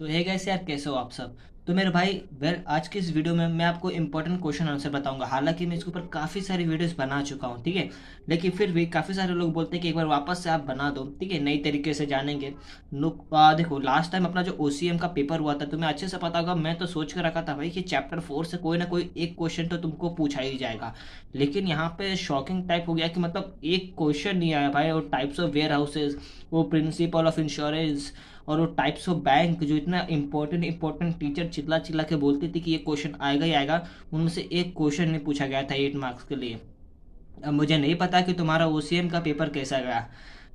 तो है कैसे यार, कैसे हो आप सब। तो मेरे भाई वेल, आज की इस वीडियो में मैं आपको इंपॉर्टेंट क्वेश्चन आंसर बताऊंगा। हालांकि मैं इसके ऊपर काफ़ी सारी वीडियोस बना चुका हूँ, ठीक है। लेकिन फिर भी काफ़ी सारे लोग बोलते हैं कि एक बार वापस से आप बना दो, ठीक है, नई तरीके से जानेंगे। देखो, लास्ट टाइम अपना जो ओसीएम का पेपर हुआ था तुम्हें अच्छे से पता होगा। मैं तो सोच कर रखा था भाई कि चैप्टर 4 से कोई ना कोई एक क्वेश्चन तो तुमको पूछा ही जाएगा। लेकिन यहाँ पे शॉकिंग टाइप हो गया कि मतलब एक क्वेश्चन नहीं आया भाई। और टाइप्स ऑफ वेयर हाउसेज, वो प्रिंसिपल ऑफ इंश्योरेंस, और वो टाइप्स ऑफ बैंक जो इतना इंपॉर्टेंट इंपॉर्टेंट टीचर चिल्ला चिल्ला के बोलती थी कि ये क्वेश्चन आएगा ही आएगा, उनमें से एक क्वेश्चन नहीं पूछा गया था 8 मार्क्स के लिए। अब मुझे नहीं पता कि तुम्हारा ओसीएम का पेपर कैसा गया,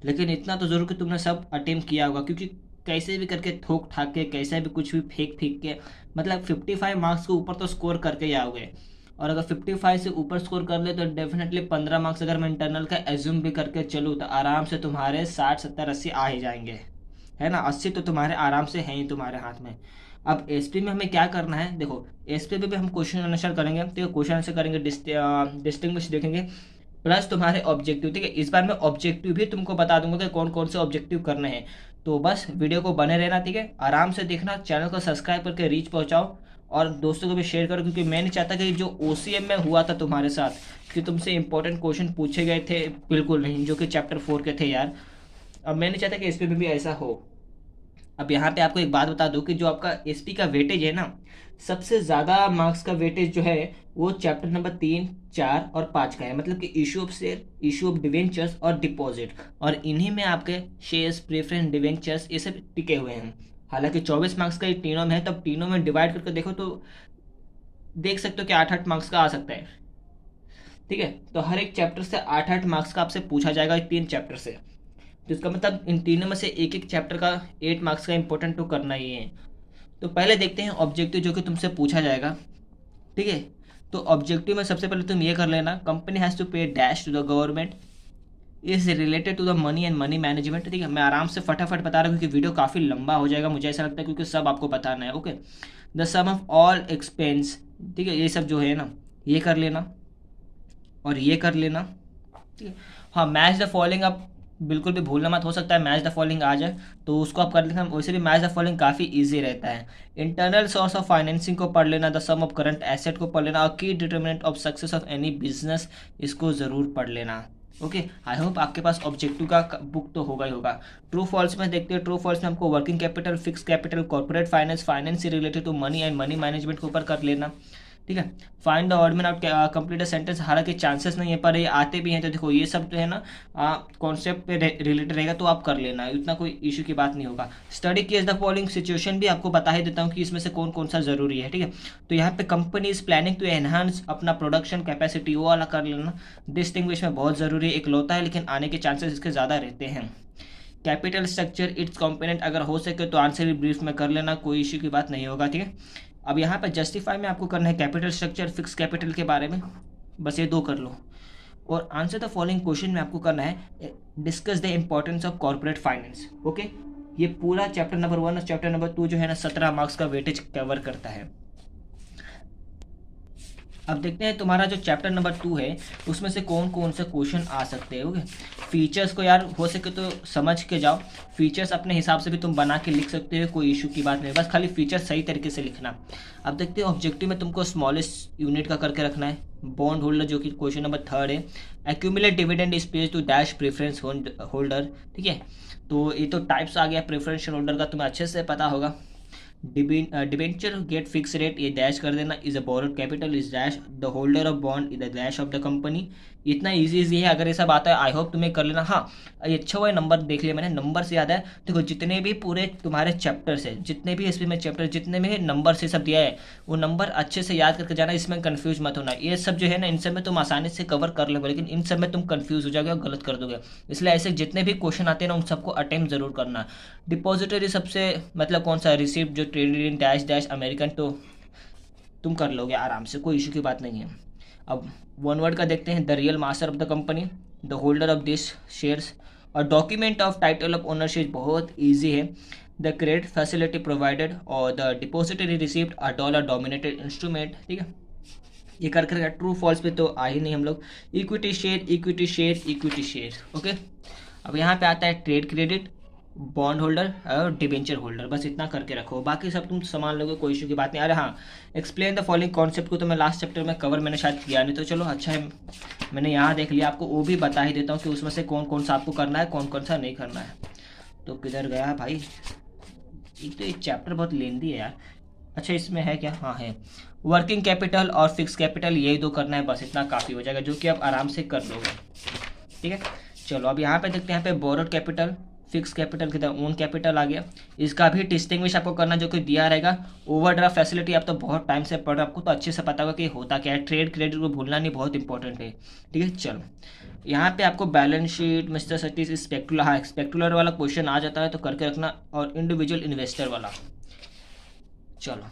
लेकिन इतना तो जरूर कि तुमने सब अटेम्प्ट किया होगा, क्योंकि कैसे भी करके ठोक ठाक के, कैसे भी कुछ भी फेंक फेंक के, मतलब 55 मार्क्स के ऊपर तो स्कोर करके ही आओगे। और अगर 55 से ऊपर स्कोर कर ले तो डेफिनेटली 15 मार्क्स अगर मैं इंटरनल का एज्यूम भी करके चलूँ तो आराम से तुम्हारे 60 70 80 आ ही जाएंगे। है ना, 80 तो तुम्हारे आराम से हैं ही तुम्हारे हाथ में। अब एसपी में हमें क्या करना है, देखो एसपी पे भी हम क्वेश्चन आंसर करेंगे, ठीक है, क्वेश्चन आंसर करेंगे, डिस्टिंग्विश देखेंगे, प्लस तुम्हारे ऑब्जेक्टिव, ठीक है। इस बार मैं ऑब्जेक्टिव भी तुमको बता दूंगा कि कौन कौन से ऑब्जेक्टिव करने हैं। तो बस वीडियो को बने रहना, ठीक है, आराम से देखना, चैनल को सब्सक्राइब करके रीच पहुंचाओ और दोस्तों को भी शेयर करो, क्योंकि मैं नहीं चाहता कि जो ओसीएम में हुआ था तुम्हारे साथ कि तुमसे इंपॉर्टेंट क्वेश्चन पूछे गए थे, बिल्कुल नहीं, जो कि चैप्टर 4 के थे यार। अब मैं नहीं चाहता कि इस पे भी ऐसा हो। अब यहाँ पे आपको एक बात बता दूं कि जो आपका एसपी का वेटेज है ना, सबसे ज़्यादा मार्क्स का वेटेज जो है वो चैप्टर नंबर 3 4 और 5 का है। मतलब कि issue of share, issue of debentures और डिपॉजिट, और इन्हीं में आपके शेयर्स, प्रेफरेंस, डिवेंचर्स ये सब टिके हुए हैं। हालांकि 24 मार्क्स का ये तीनों में है, तब तीनों में डिवाइड करके देखो तो देख सकते हो कि 8 8 मार्क्स का आ सकता है, ठीक है। तो हर एक चैप्टर से 8 8 मार्क्स का आपसे पूछा जाएगा, 3 चैप्टर से। तो इसका मतलब इन तीनों में से एक एक चैप्टर का 8 मार्क्स का इंपॉर्टेंट तो करना ही है। तो पहले देखते हैं ऑब्जेक्टिव जो कि तुमसे पूछा जाएगा, ठीक है। तो ऑब्जेक्टिव में सबसे पहले तुम ये कर लेना, company has to pay dash to the government is related to the money and money management, ठीक है। मैं आराम से फटाफट बता रहा हूँ क्योंकि वीडियो काफ़ी लंबा हो जाएगा, मुझे ऐसा लगता है, क्योंकि सब आपको बताना है, okay. The sum of all expense, ठीक है, ये सब जो है ना, ये कर लेना और ये कर लेना, ठीक है। हाँ, मैच द फॉलोइंग आप बिल्कुल भी भूलना मत, हो सकता है मैच द फॉलोइंग आ जाए तो उसको आप कर लेना। वैसे भी मैच द फॉलोइंग काफ़ी इजी रहता है। इंटरनल सोर्स ऑफ फाइनेंसिंग को पढ़ लेना, the sum of current asset को पढ़ लेना, और key determinant of success of any business, इसको ज़रूर पढ़ लेना। ओके, आई होप आपके पास ऑब्जेक्टिव का बुक तो होगा ही होगा। ट्रू फॉल्स में देखते हैं, ट्रू फॉल्स में हमको working capital, fix capital, corporate finance, finance से related to money and money management के ऊपर कर लेना, ठीक है। Find the odd man out, complete sentence, हालांकि चांसेस नहीं है पर ये आते भी हैं, तो देखो ये सब जो है ना कॉन्सेप्ट पे रिलेटेड रहेगा तो आप कर लेना, इतना कोई इशू की बात नहीं होगा। Study case the following situation भी आपको बता ही देता हूँ कि इसमें से कौन कौन सा जरूरी है, ठीक है। तो यहाँ पे company is planning to enhance अपना प्रोडक्शन कैपेसिटी, वो वाला कर लेना। डिस्टिंग्विश में बहुत ज़रूरी है, एक लौता है लेकिन आने के चांसेस इसके ज़्यादा रहते हैं। कैपिटल स्ट्रक्चर इट्स कंपोनेंट, अगर हो सके तो आंसर भी ब्रीफ में कर लेना, कोई इश्यू की बात नहीं होगा, ठीक है। अब यहाँ पर जस्टिफाई में आपको करना है कैपिटल स्ट्रक्चर, फिक्स कैपिटल के बारे में, बस ये दो कर लो। और आंसर द फॉलोइंग क्वेश्चन में आपको करना है discuss the importance of corporate finance, okay. ये पूरा चैप्टर नंबर 1 और चैप्टर नंबर 2 जो है ना 17 मार्क्स का वेटेज कवर करता है। अब देखते हैं तुम्हारा जो चैप्टर नंबर 2 है उसमें से कौन कौन से क्वेश्चन आ सकते हैं, ओके। फीचर्स को यार हो सके तो समझ के जाओ, फीचर्स अपने हिसाब से भी तुम बना के लिख सकते हो, कोई इशू की बात नहीं, बस खाली फीचर्स सही तरीके से लिखना। अब देखते हैं ऑब्जेक्टिव में तुमको स्मॉलेस्ट यूनिट का करके रखना है, बॉन्ड होल्डर, जो कि क्वेश्चन नंबर 3 है। Accumulate dividend is paid to dash preference holder, ठीक है। तो ये तो टाइप्स आ गया प्रेफरेंस होल्डर का, तुम्हें अच्छे से पता होगा। डिबेंचर गेट फिक्स रेट, ये डैश कर देना। Is a borrowed capital is dash, the holder of bond is the dash of the company. इतना इजी इजी है, अगर ये सब आता है आई होप तुम्हें कर लेना। हाँ, ये अच्छा हुआ नंबर देख लिया मैंने, नंबर से याद है, देखो जितने भी पूरे तुम्हारे चैप्टर्स है, जितने भी इसमें में चैप्टर, जितने में नंबर से सब दिया है, वो नंबर अच्छे से याद करके जाना, इसमें कंफ्यूज मत होना। ये सब जो है ना इन सब में तुम आसानी से कवर कर लोगे, लेकिन इन सब में तुम कंफ्यूज हो जाओगे और गलत कर दोगे। इसलिए ऐसे जितने भी क्वेश्चन आते हैं ना उन सबको अटेम्प्ट जरूर करना। डिपॉजिटरी सबसे मतलब कौन सा, रिसिप्ट जो traded in dash dash American, तो तुम कर लोगे आराम से, कोई इशू की बात नहीं है। अब वन वर्ड का देखते हैं, the real master of the company, the holder of this shares, और document of title of ownership बहुत ईजी है। द क्रेडिट फैसिलिटी प्रोवाइडेड और the depository receipt a dollar dominated instrument, ठीक है। ये कर कर ट्रू फॉल्स पे तो आ ही नहीं हम लोग। Equity share, equity share, equity share, okay. अब यहाँ पे आता है ट्रेड क्रेडिट, बॉन्ड होल्डर और डिबेंचर होल्डर, बस इतना करके रखो, बाकी सब तुम संभाल लोगे, कोई इशू की बात नहीं। अरे हाँ, एक्सप्लेन द फॉलोइंग कॉन्सेप्ट को तो मैं लास्ट चैप्टर में कवर मैंने शायद किया नहीं, तो चलो अच्छा है मैंने यहाँ देख लिया, आपको वो भी बता ही देता हूँ कि उसमें से कौन कौन सा आपको करना है, कौन कौन सा नहीं करना है। तो किधर गया भाई, एक तो ये चैप्टर बहुत लेंदी है यार। अच्छा इसमें है क्या, हाँ है, वर्किंग कैपिटल और फिक्स कैपिटल, यही दो करना है, बस इतना काफ़ी हो जाएगा, जो कि आप आराम से कर लोगे। ठीक है, चलो अब यहाँ पे देखते हैं, यहाँ पे बोरोड कैपिटल, फिक्स कैपिटल की तरह ओन कैपिटल आ गया। इसका भी डिस्टिंग्विश आपको करना जो कि दिया रहेगा। ओवरड्राफ्ट फैसिलिटी आप तो बहुत टाइम से पढ़ रहे हो, आपको तो अच्छे से पता होगा कि होता क्या है। ट्रेड क्रेडिट को भूलना नहीं, बहुत इंपॉर्टेंट है। ठीक है, चलो यहाँ पे आपको बैलेंस शीट, मिस्टर सतीश, स्पेक्टुलर, हाँ स्पेक्टुलर वाला क्वेश्चन आ जाता है तो करके रखना, और इंडिविजुअल इन्वेस्टर वाला। चलो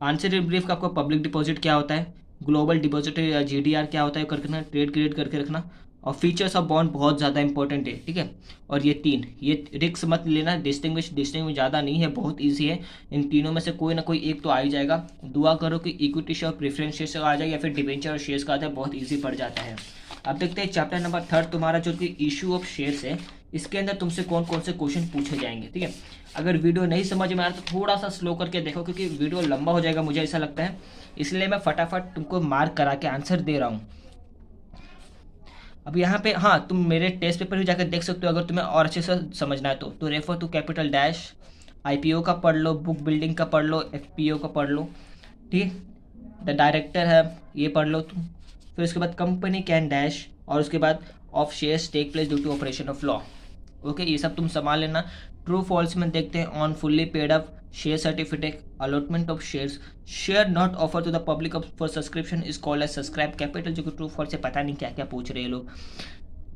आंसर इन ब्रीफ का आपको पब्लिक डिपॉजिट क्या होता है, ग्लोबल डिपॉजिटरी या जीडीआर क्या होता है करके रखना, ट्रेड क्रेडिट करके रखना, और फीचर्स ऑफ बॉन्ड बहुत ज़्यादा इंपॉर्टेंट है। ठीक है, और ये तीन, ये रिक्स मत लेना, डिस्टिंग्विश ज़्यादा नहीं है, बहुत ईजी है, इन तीनों में से कोई ना कोई एक तो आ ही जाएगा। दुआ करो कि इक्विटी शेयर और प्रेफरेंस शेयर आ जाए, या फिर डिबेंचर और शेयर्स का आ जाए, बहुत ईजी पड़ जाता है। अब देखते हैं चैप्टर नंबर 3 तुम्हारा जो कि इशू ऑफ शेयर्स है, इसके अंदर तुमसे कौन कौन से क्वेश्चन पूछे जाएंगे। ठीक है, अगर वीडियो नहीं समझ में आ रहा तो थोड़ा सा स्लो करके देखो, क्योंकि वीडियो लंबा हो जाएगा मुझे ऐसा लगता है, इसलिए मैं फटाफट तुमको मार्क करा के आंसर दे रहा हूँ। अब यहाँ पे हाँ, तुम मेरे टेस्ट पेपर भी जाकर देख सकते हो, अगर तुम्हें और अच्छे से समझना है तो refer to capital dash, IPO का पढ़ लो, बुक बिल्डिंग का पढ़ लो, एफपीओ का पढ़ लो। ठीक, द डायरेक्टर है ये पढ़ लो तुम, फिर उसके बाद कंपनी कैन डैश, और उसके बाद of shares take place due to operation of law. Okay, ये सब तुम संभाल लेना। ट्रू फॉल्स में देखते हैं, on fully paid up share certificate, allotment of shares, share not offer to the public for subscription is called as subscribe capital, जो कि ट्रू फॉल्स से पता नहीं क्या क्या पूछ रहे हैं लोग।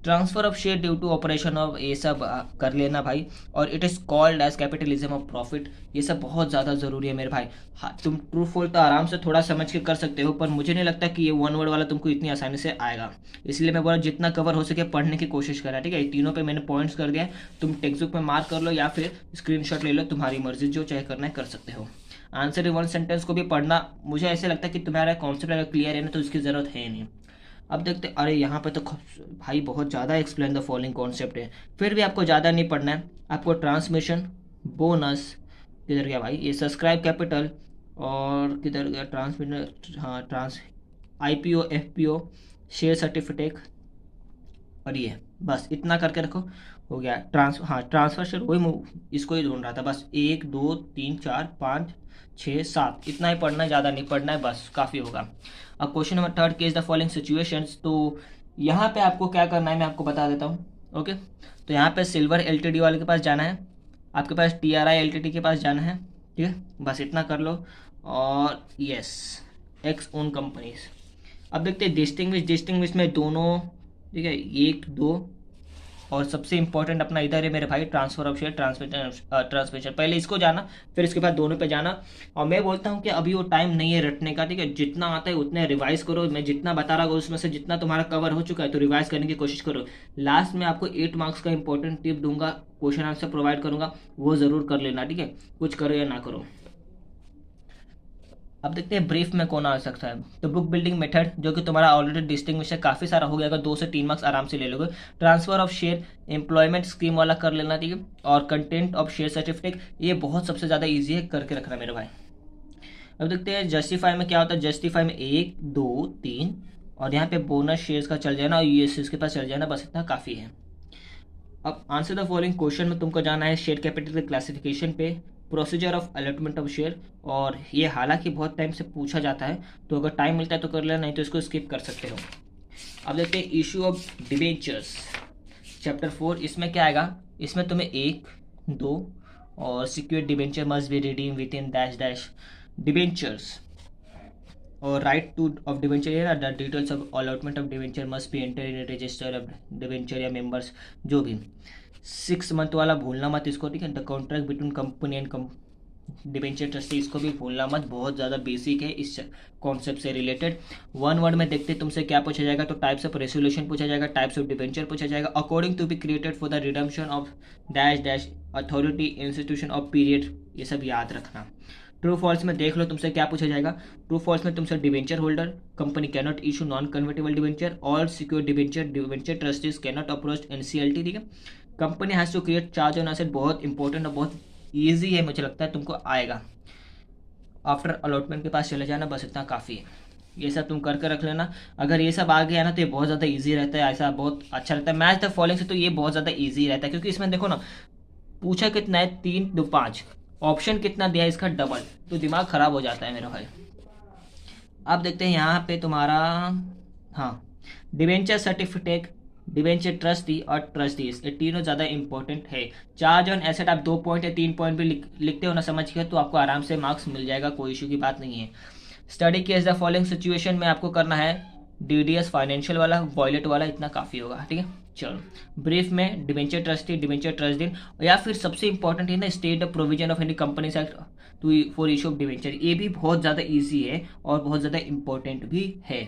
Transfer of share due to operation of, ये सब कर लेना भाई, और it is called as capitalism of profit, ये सब बहुत ज़्यादा ज़रूरी है मेरे भाई। हाँ, तुम ट्रू फॉल तो आराम से थोड़ा समझ के कर सकते हो, पर मुझे नहीं लगता कि ये वन वर्ड वाला तुमको इतनी आसानी से आएगा, इसलिए मैं बोला जितना कवर हो सके पढ़ने की कोशिश करा। ठीक है, तीनों पे मैंने पॉइंट्स कर दिया, तुम टेक्स्ट बुक में मार्क कर लो या फिर स्क्रीनशॉट ले लो, तुम्हारी मर्जी, जो चाहे करना है कर सकते हो। आंसर इन वन सेंटेंस को भी पढ़ना, मुझे ऐसे लगता है कि तुम्हारा कॉन्सेप्ट अगर क्लियर है ना तो इसकी ज़रूरत है नहीं। अब देखते, अरे यहाँ पे तो भाई बहुत ज़्यादा एक्सप्लेन द फॉलोइंग कॉन्सेप्ट है, फिर भी आपको ज़्यादा नहीं पढ़ना है। आपको ट्रांसमिशन, बोनस, किधर गया भाई ये सब्सक्राइब कैपिटल, और किधर गया ट्रांसमिशन, हाँ आईपीओ, एफपीओ, शेयर सर्टिफिकेट, और ये बस इतना करके रखो, हो गया। ट्रांसफर शेयर, वही इसको ही ढूंढ रहा था, बस 1 2 3 4 5 6 7, इतना ही पढ़ना है, ज़्यादा नहीं पढ़ना है, बस काफ़ी होगा। अब question number 3, case the following situations, तो यहाँ पे आपको क्या करना है मैं आपको बता देता हूँ। ओके, तो यहाँ पे सिल्वर एलटीडी वाले के पास जाना है, आपके पास टीआरआई एलटीडी के पास जाना है। ठीक है, बस इतना कर लो, और यस एक्स ओन कंपनीज। अब देखते हैं डिस्टिंग्विश में दोनों, ठीक है 1 2, और सबसे इंपॉर्टेंट अपना इधर है मेरे भाई, ट्रांसफर ऑफ शेयर, ट्रांसमिशन, पहले इसको जाना फिर इसके बाद दोनों पे जाना। और मैं बोलता हूँ कि अभी वो टाइम नहीं है रटने का। ठीक है, जितना आता है उतने रिवाइज करो, मैं जितना बता रहा हूँ उसमें से जितना तुम्हारा कवर हो चुका है तो रिवाइज करने की कोशिश करो। लास्ट में आपको 8 मार्क्स का इंपॉर्टेंट टिप दूंगा, क्वेश्चन आंसर प्रोवाइड करूंगा, वो जरूर कर लेना। ठीक है, कुछ करो या ना करो। अब देखते हैं ब्रीफ में कौन आ सकता है, तो बुक बिल्डिंग मेथड, जो कि तुम्हारा ऑलरेडी डिस्टिंग्विश है, काफ़ी सारा हो गया, अगर 2 से 3 मार्क्स आराम से ले लोगे। Transfer of share, employment scheme वाला कर लेना। ठीक है, और कंटेंट ऑफ शेयर सर्टिफिकेट, ये बहुत सबसे ज़्यादा ईजी है, करके रखना मेरे भाई। अब देखते हैं जस्टिफाई में क्या होता है, जस्टिफाई में 1 2 3, और यहाँ पे बोनस शेयर्स का चल जाना, और यूएसएस के पास चल जाना, बस इतना काफ़ी है। अब आंसर द फॉलोइंग क्वेश्चन में तुमको जाना है शेयर कैपिटल के क्लासिफिकेशन पे, procedure of allotment of share, और ये हालांकि बहुत टाइम से पूछा जाता है, तो अगर टाइम मिलता है तो कर लेना, नहीं तो इसको स्किप कर सकते हो। अब देखते हैं इशू ऑफ डिबेंचर्स, चैप्टर 4, इसमें क्या आएगा, इसमें तुम्हें 1 2, और secured debenture must be redeem with in dash dash debentures, और राइट टू ऑफ डिवेंचर है ना, the details of allotment of debenture must be enter in register of debenture या मेंबर्स, जो भी 6 मंथ वाला भूलना मत इसको। ठीक है, the contract between company and debenture trustee, इसको भी भूलना मत, बहुत ज़्यादा बेसिक है इस कॉन्सेप्ट से रिलेटेड। 1 वर्ड में देखते तुमसे क्या पूछा जाएगा, तो टाइप्स ऑफ रेसोल्यूशन पूछा जाएगा, टाइप्स ऑफ डिवेंचर पूछा जाएगा, according to be created for the redemption of dash dash authority institution of period, ये सब याद रखना। ट्रू फॉल्स में देख लो तुमसे क्या पूछा जाएगा, ट्रू फॉल्स में तुमसे debenture holder company can not issue non convertible debenture, all secure debenture trustees can not approach NCLT. ठीक है, company has to create charge on asset बहुत इंपॉर्टेंट और बहुत ईजी है, मुझे लगता है तुमको आएगा। आफ्टर अलॉटमेंट के पास चले जाना, बस इतना काफ़ी है। ये सब तुम करके रख लेना। अगर ये सब आ गया ना तो ये बहुत ज़्यादा इजी रहता है, ऐसा बहुत अच्छा रहता है। मैच द फॉलोइंग से तो ये बहुत ज़्यादा इजी रहता है, क्योंकि इसमें देखो ना पूछा कितना है, 3 2 5, ऑप्शन कितना दिया है इसका डबल, तो दिमाग ख़राब हो जाता है मेरा भाई। अब देखते हैं यहाँ पे तुम्हारा, हाँ, डिवेंचर सर्टिफिकेट, डिवेंचर ट्रस्टी और ट्रस्टीज, ये तीनों ज़्यादा इंपॉर्टेंट है। चार्ज ऑन एसेट आप 2 पॉइंट या 3 पॉइंट भी लिखते हो ना समझ के, तो आपको आराम से मार्क्स मिल जाएगा, कोई इशू की बात नहीं है। Study case the following situation में आपको करना है डीडीएस फाइनेंशियल वाला, वॉयलेट वाला, इतना काफ़ी होगा, ठीक है। चलो ब्रीफ में डिवेंचर ट्रस्टी, डिवेंचर ट्रस्टी, या फिर सबसे इंपॉर्टेंट है ना state the provision of any companies act to for issue of debenture, ये भी बहुत ज़्यादा ईजी है और बहुत ज़्यादा इंपॉर्टेंट भी है,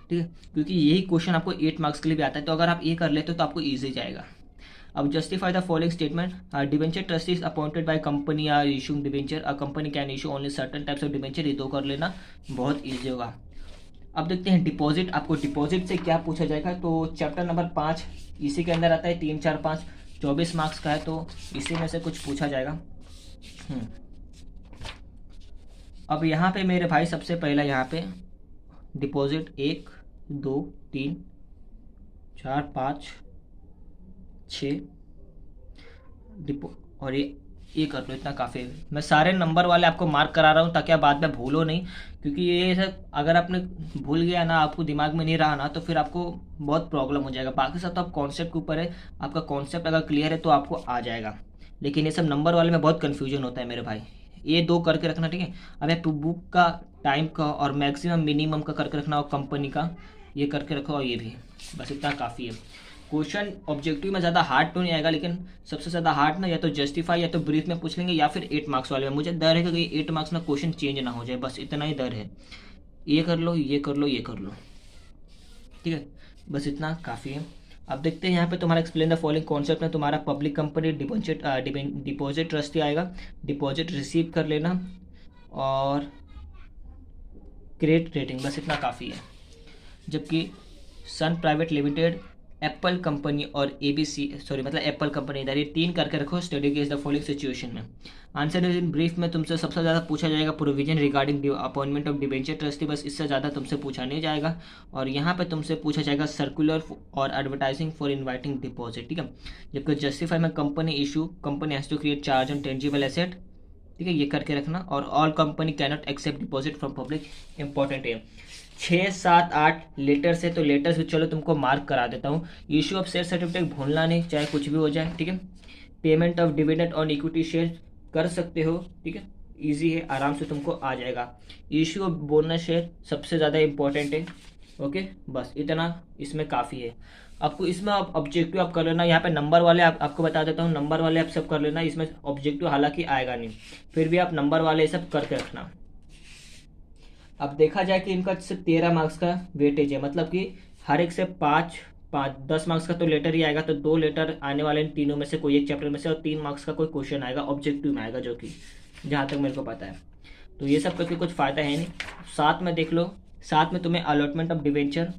ठीक है, क्योंकि यही क्वेश्चन आपको 8 मार्क्स के लिए भी आता है, तो अगर आप ये कर लेते हो तो आपको ईजी जाएगा। अब justify the following statement, debenture trustees appointed by company are issuing debenture, a company can issue only certain types of debenture, ये दो कर लेना, बहुत ईजी होगा। अब देखते हैं डिपॉजिट, आपको डिपॉजिट से क्या पूछा जाएगा, तो चैप्टर नंबर 5 इसी के अंदर आता है, 3 4 5 24 मार्क्स का है, तो इसी में से कुछ पूछा जाएगा। अब यहाँ पे मेरे भाई सबसे पहला यहाँ पे डिपॉजिट 1 2 3 4 5 6 डिपो, और ये कर लो, इतना काफ़ी है। मैं सारे नंबर वाले आपको मार्क करा रहा हूँ ताकि आप बाद में भूलो नहीं, क्योंकि ये सब अगर आपने भूल गया ना, आपको दिमाग में नहीं रहा ना, तो फिर आपको बहुत प्रॉब्लम हो जाएगा। बाकी सब तो आप कॉन्सेप्ट के ऊपर है, आपका कॉन्सेप्ट अगर क्लियर है तो आपको आ जाएगा, लेकिन ये सब नंबर वाले में बहुत कन्फ्यूजन होता है मेरे भाई। ये दो करके रखना, ठीक है। अब एक बुक का, टाइम का और मैक्सिमम मिनिमम का करके रखना, और कंपनी का ये करके रखो, और ये भी, बस इतना काफ़ी है। क्वेश्चन ऑब्जेक्टिव में ज़्यादा हार्ड तो नहीं आएगा, लेकिन सबसे ज़्यादा हार्ड ना या तो जस्टिफाई या तो ब्रीफ में पूछ लेंगे, या फिर 8 मार्क्स वाले में। मुझे डर है कि 8 मार्क्स में क्वेश्चन चेंज ना हो जाए, बस इतना ही डर है। ये कर लो, ये कर लो, ये कर लो, ठीक है, बस इतना काफ़ी है। अब देखते हैं यहाँ पे तुम्हारा एक्सप्लेन द फॉलोइंग कॉन्सेप्ट में तुम्हारा पब्लिक कंपनी डिपॉजिट ट्रस्टी आएगा, डिपॉजिट रिसीव कर लेना, और क्रेडिट रेटिंग, बस इतना काफ़ी है। जबकि सन प्राइवेट लिमिटेड, एप्पल कंपनी और एबीसी, सॉरी मतलब एप्पल कंपनी, इधर ये 3 करके रखो। Study case the following situation में आंसर इज इन ब्रीफ में तुमसे सबसे ज़्यादा पूछा जाएगा provision regarding appointment of debenture trustee, बस इससे ज़्यादा तुमसे पूछा नहीं जाएगा। और यहाँ पे तुमसे पूछा जाएगा सर्कुलर और एडवर्टाइजिंग फॉर इन्वाइटिंग डिपॉजिट, ठीक है। जबकि जस्टिफाई में company issue, company has to create charge on tangible asset, ठीक है, ये करके रखना। और all company cannot accept deposit from public, important है। 6 7 8 लेटर्स है, तो लेटर्स भी चलो तुमको मार्क करा देता हूँ। इशू ऑफ शेयर सर्टिफिकेट भूलना नहीं, चाहे कुछ भी हो जाए, ठीक है। Payment of dividend on equity share कर सकते हो, ठीक है, इजी है, आराम से तुमको आ जाएगा। इशू ऑफ बोनस शेयर सबसे ज़्यादा इंपॉर्टेंट है, ओके, बस इतना इसमें काफ़ी है। आपको इसमें आप ऑब्जेक्टिव आप कर लेना, यहाँ पे नंबर वाले आपको बता देता हूँ, नंबर वाले आप सब कर लेना, इसमें ऑब्जेक्टिव हालांकि आएगा नहीं, फिर भी आप नंबर वाले सब करके रखना। अब देखा जाए कि इनका सिर्फ 13 मार्क्स का वेटेज है, मतलब कि हर एक से 5 5 10 मार्क्स का तो लेटर ही आएगा, तो 2 लेटर आने वाले इन तीनों में से कोई एक चैप्टर में से, और 3 मार्क्स का कोई क्वेश्चन आएगा ऑब्जेक्टिव में आएगा, जो कि जहाँ तक मेरे को पता है। तो ये सब करके कुछ फ़ायदा है नहीं। साथ में देख लो, साथ में तुम्हें allotment of debenture,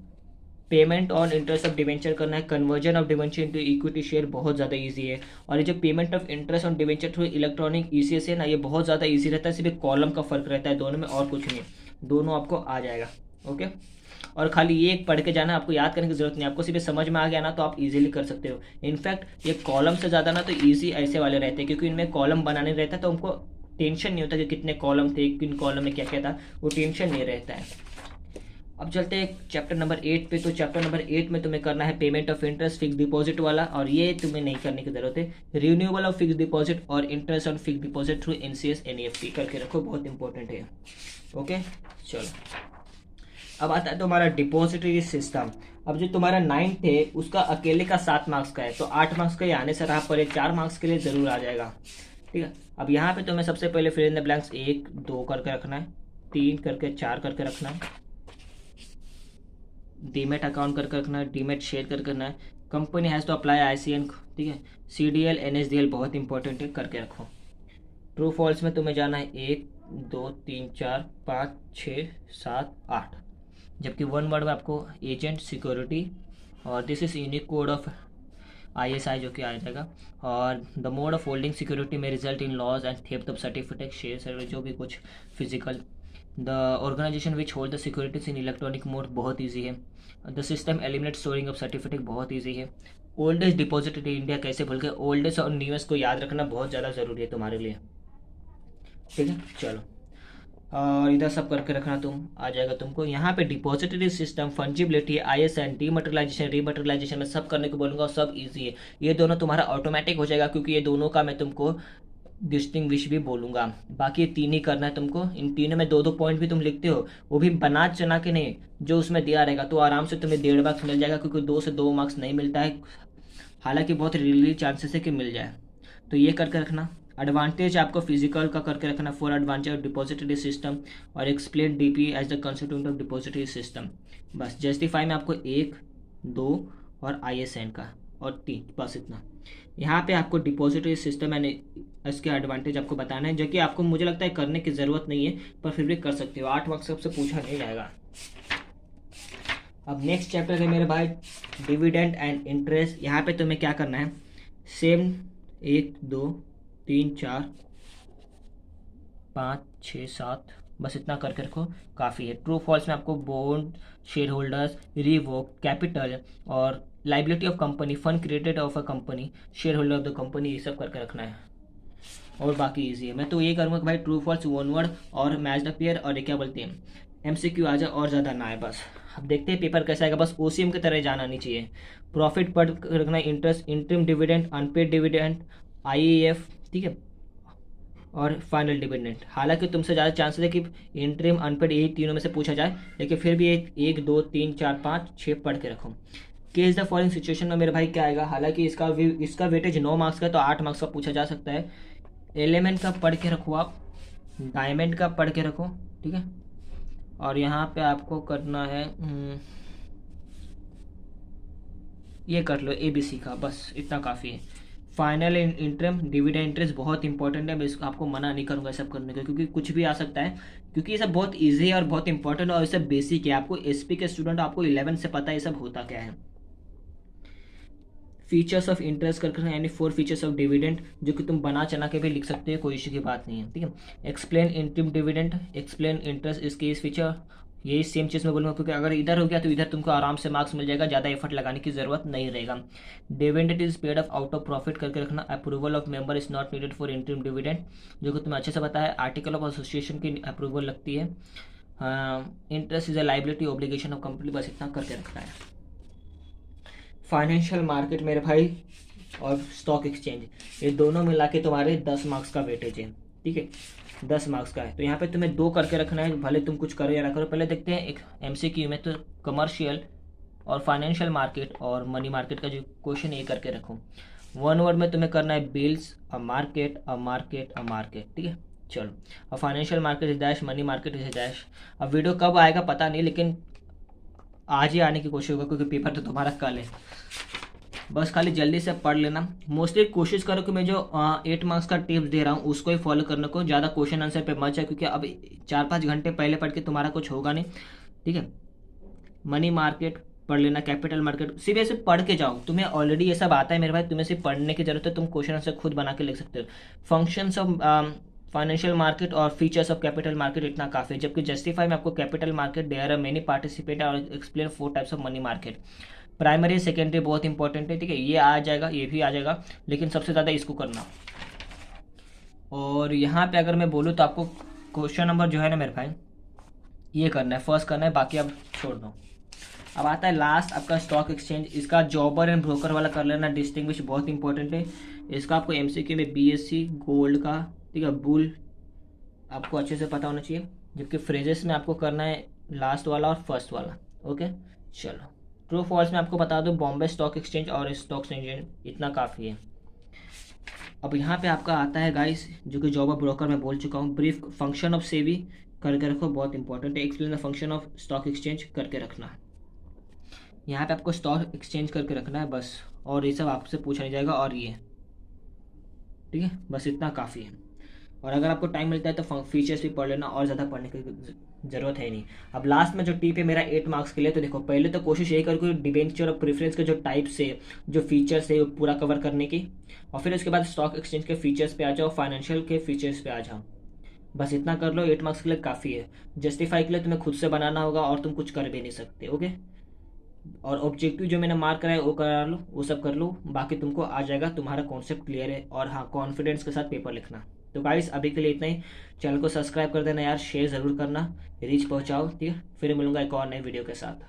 payment on interest of debenture करना है, conversion of debenture into equity share बहुत ज़्यादा इजी है। और ये जो payment of interest on debenture through electronic ECS है ना, ये बहुत ज़्यादा इजी रहता है, सिर्फ एक कॉलम का फर्क रहता है दोनों में, और कुछ नहीं, दोनों आपको आ जाएगा, ओके। और खाली ये एक पढ़ के जाना, आपको याद करने की जरूरत नहीं, आपको सिर्फ समझ में आ गया ना तो आप इजीली कर सकते हो। इनफैक्ट ये कॉलम से ज़्यादा ना तो इजी ऐसे वाले रहते हैं, क्योंकि इनमें कॉलम बनाने रहता है, तो हमको टेंशन नहीं होता कि कितने कॉलम थे, किन कॉलम में क्या क्या था, वो टेंशन नहीं रहता है। अब चलते हैं चैप्टर नंबर 8 पे। तो चैप्टर नंबर 8 में तुम्हें करना है payment of interest fix deposit वाला, और ये तुम्हें नहीं करने की जरूरत है। रिन्यूएबल ऑफ फिक्स डिपॉजिट और interest on fix deposit through NCS NEFT करके रखो, बहुत इंपॉर्टेंट है, ओके। चलो अब आता है तुम्हारा डिपॉजिटरी सिस्टम। अब जो तुम्हारा 9th है उसका अकेले का 7 मार्क्स का है, तो 8 मार्क्स का ये आने से रहा, पर 4 मार्क्स के लिए जरूर आ जाएगा, ठीक है। अब यहाँ पे तुम्हें सबसे पहले फिल इन द ब्लैंक्स 1 2 करके रखना है, 3 करके 4 करके रखना है, डीमेट अकाउंट करके रखना है, डीमेट शेयर करके रखना है, company has to apply ICN, ठीक है, सीडीएल एनएसडीएल बहुत इंपॉर्टेंट है, करके रखो। ट्रू फॉल्स में तुम्हें जाना है 1 2 3 4 5 6 7 8, जबकि 1 वर्ड में आपको एजेंट सिक्योरिटी, और this is unique code of ISI जो कि आ जाएगा। और the mode of holding security में result in loss and theft of certificate share जो भी कुछ physical. The organisation which hold the securities in electronic mode बहुत ईजी है। The system eliminate storing of certificate बहुत ईजी है। Oldest depository India कैसे भूल गए, ओल्डेस्ट और न्यूएस्ट को याद रखना बहुत ज़्यादा ज़रूरी है तुम्हारे लिए। ठीक है, चलो। और इधर सब करके रखना, तुम आ जाएगा तुमको यहाँ पे depository system, फंजिबिलिटी, ISN, dematerialisation, rematerialisation में सब करने को बोलूँगा और सब इजी है। ये दोनों तुम्हारा ऑटोमेटिक हो जाएगा क्योंकि ये दोनों का मैं तुमको डिस्टिंग्विश भी बोलूँगा। बाकी ये तीन ही करना है तुमको। इन तीनों में दो दो पॉइंट भी तुम लिखते हो, वो भी बना चना के नहीं, जो उसमें दिया रहेगा तो आराम से तुम्हें 1.5 मार्क्स मिल जाएगा क्योंकि 2 से 2 मार्क्स नहीं मिलता है, हालांकि बहुत रियली चांसेस है कि मिल जाए। तो ये करके रखना। एडवांटेज आपको फिजिकल का करके रखना, for advantage of depository system और explain DP as the constituent of depository system. बस जस्टिफाई में आपको 1, 2 और ISN का और 3, बस इतना। यहाँ पे आपको डिपॉजिटरी सिस्टम एंड इसके एडवांटेज आपको बताना है, जो कि आपको मुझे लगता है करने की ज़रूरत नहीं है, पर फिर भी कर सकते हो। 8 मार्क्स सबसे पूछा नहीं जाएगा। अब नेक्स्ट चैप्टर है मेरे भाई डिविडेंड एंड इंटरेस्ट। यहाँ पे तुम्हें क्या करना है, सेम 1, 2, 3, 4, 5, 6, 7 बस इतना करके रखो, काफ़ी है। ट्रू फॉल्स में आपको bond, share holders, revoke, capital और liability of company, fund created of a company, share holder of the company, ये सब करके रखना है और बाकी इजी है। मैं तो ये करूँगा कि भाई ट्रू फॉल्स, वन वर्ड और मैच द पेयर और ये क्या बोलते हैं MCQ आ जाए और ज़्यादा ना है बस। अब देखते हैं पेपर कैसा आएगा, बस OCM की तरह जाना नहीं चाहिए। प्रॉफिट पर रखना है, interest, interim dividend, unpaid dividend, IEF, ठीक है, और फाइनल डिविडेंड। हालांकि तुमसे ज़्यादा चांसेस है कि इंटरिम, अनपेड, यही तीनों में से पूछा जाए, लेकिन फिर भी 1, 2, 3, 4, 5, 6 पढ़ के रखो। केस द फॉलोइंग सिचुएशन में मेरे भाई क्या आएगा, हालांकि इसका वेटेज 9 मार्क्स का, तो 8 मार्क्स का पूछा जा सकता है। एलिमेंट का पढ़ के रखो आप, डायमंड का पढ़ के रखो, ठीक है। और यहाँ पे आपको करना है ये कर लो ABC का, बस इतना काफ़ी है। फाइनल इंटरम, डिविडेंड, इंटरेस्ट बहुत इंपॉर्टेंट है, मैं इसको आपको मना नहीं करूँगा सब करने का, क्योंकि कुछ भी आ सकता है, क्योंकि ये सब बहुत ईजी है और बहुत इंपॉर्टेंट है और ये सब बेसिक है। आपको SP के स्टूडेंट, आपको 11 से पता है ये सब होता क्या है। फीचर्स ऑफ इंटरेस्ट करके, यानी 4 फीचर्स ऑफ डिविडेंड, जो कि तुम बना चना के भी लिख सकते हो, कोई इश्यू की बात नहीं है, ठीक है। Explain interim dividend, explain interest, इसके इस फीचर, यही सेम चीज़ मैं बोलूँगा, क्योंकि अगर इधर हो गया तो इधर तुमको आराम से मार्क्स मिल जाएगा, ज़्यादा एफर्ट लगाने की जरूरत नहीं रहेगा। Dividend is paid of out of profit करके रखना। Approval of member is not needed for interim dividend, जो कि तुम्हें अच्छे से पता है, आर्टिकल ऑफ एसोसिएशन की अप्रूवल लगती है। Interest is a liability obligation of company, बस इतना करके रखना है। फाइनेंशियल मार्केट मेरे भाई और स्टॉक एक्सचेंज, ये दोनों मिला के तुम्हारे 10 मार्क्स का वेटेज है, ठीक है, 10 मार्क्स का है। तो यहाँ पे तुम्हें 2 करके रखना है, भले तुम कुछ करो या ना करो। पहले देखते हैं एक MCQ में, तो कमर्शियल और फाइनेंशियल मार्केट और मनी मार्केट का जो क्वेश्चन ये करके रखो। 1 वर्ड में तुम्हें करना है bills, a market, a market, a market, ठीक है, चलो। अब financial market is dash, money market is dash. अब वीडियो कब आएगा पता नहीं, लेकिन आज ही आने की कोशिश होगा क्योंकि पेपर तो तुम्हारा कल है। बस खाली जल्दी से पढ़ लेना। मोस्टली कोशिश करो कि मैं जो 8 मार्क्स का टिप्स दे रहा हूँ उसको ही फॉलो करने को, ज़्यादा क्वेश्चन आंसर पे मत जाए, क्योंकि अब 4-5 घंटे पहले पढ़ के तुम्हारा कुछ होगा नहीं, ठीक है। मनी मार्केट पढ़ लेना, कैपिटल मार्केट, सिर्फ ऐसे पढ़ के जाओ, तुम्हें ऑलरेडी ये सब आता है मेरे भाई, तुम्हें सिर्फ पढ़ने की जरूरत है, तुम क्वेश्चन आंसर खुद बना के लिख सकते हो। फंक्शंस ऑफ फाइनेंशियल मार्केट और फीचर्स ऑफ कैपिटल मार्केट इतना काफ़ी है, जबकि जस्टिफाई में आपको capital market, there are many participate और explain 4 types of money market. Primary secondary बहुत इंपॉर्टेंट है, ठीक है, ये आ जाएगा, ये भी आ जाएगा, लेकिन सबसे ज़्यादा इसको करना। और यहाँ पे अगर मैं बोलूँ तो आपको क्वेश्चन नंबर जो है ना मेरे भाई, ये करना है, फर्स्ट करना है, बाकी अब छोड़ दो। अब आता है लास्ट आपका स्टॉक एक्सचेंज, इसका जॉबर एंड ब्रोकर वाला कर लेना, डिस्टिंग्विश बहुत इंपॉर्टेंट है। इसका आपको MCQ में BSc गोल्ड का, ठीक है, बुल आपको अच्छे से पता होना चाहिए, जबकि फ्रेजेस में आपको करना है लास्ट वाला और फर्स्ट वाला, ओके, चलो। ट्रू फॉल्स में आपको बता दो बॉम्बे स्टॉक एक्सचेंज और स्टॉक एक्सचेंज, इतना काफ़ी है। अब यहाँ पे आपका आता है गाइस, जो कि जॉब ऑफ ब्रोकर मैं बोल चुका हूँ। ब्रीफ फंक्शन ऑफ सेबी करके रखो, बहुत इंपॉर्टेंट है। Explain the function of stock exchange करके रखना, यहाँ पे आपको स्टॉक एक्सचेंज करके रखना है बस, और ये सब आपसे पूछा नहीं जाएगा, और ये ठीक है, बस इतना काफ़ी है। और अगर आपको टाइम मिलता है तो फीचर्स भी पढ़ लेना, और ज़्यादा पढ़ने की ज़रूरत है नहीं। अब लास्ट में जो टिप है मेरा 8 मार्क्स के लिए, तो देखो पहले तो कोशिश यही करो कि डिबेंचर और प्रेफरेंस के जो टाइप्स है, जो फीचर्स है वो पूरा कवर करने की, और फिर उसके बाद स्टॉक एक्सचेंज के फीचर्स पे आ जाओ, फाइनेंशियल के फीचर्स पे आ जाओ। बस इतना कर लो, 8 मार्क्स के लिए काफ़ी है। जस्टिफाई के लिए तुम्हें खुद से बनाना होगा और तुम कुछ कर भी नहीं सकते। ओके, और ऑब्जेक्टिव जो मैंने मार्क करा है वो करा लो, वो सब कर लो, बाकी तुमको आ जाएगा, तुम्हारा कॉन्सेप्ट क्लियर है। और हाँ, कॉन्फिडेंस के साथ पेपर लिखना। तो गाइस अभी के लिए इतना ही। चैनल को सब्सक्राइब कर देना यार, शेयर ज़रूर करना, रीच पहुँचाओ, ठीक है। फिर मिलूंगा एक और नई वीडियो के साथ।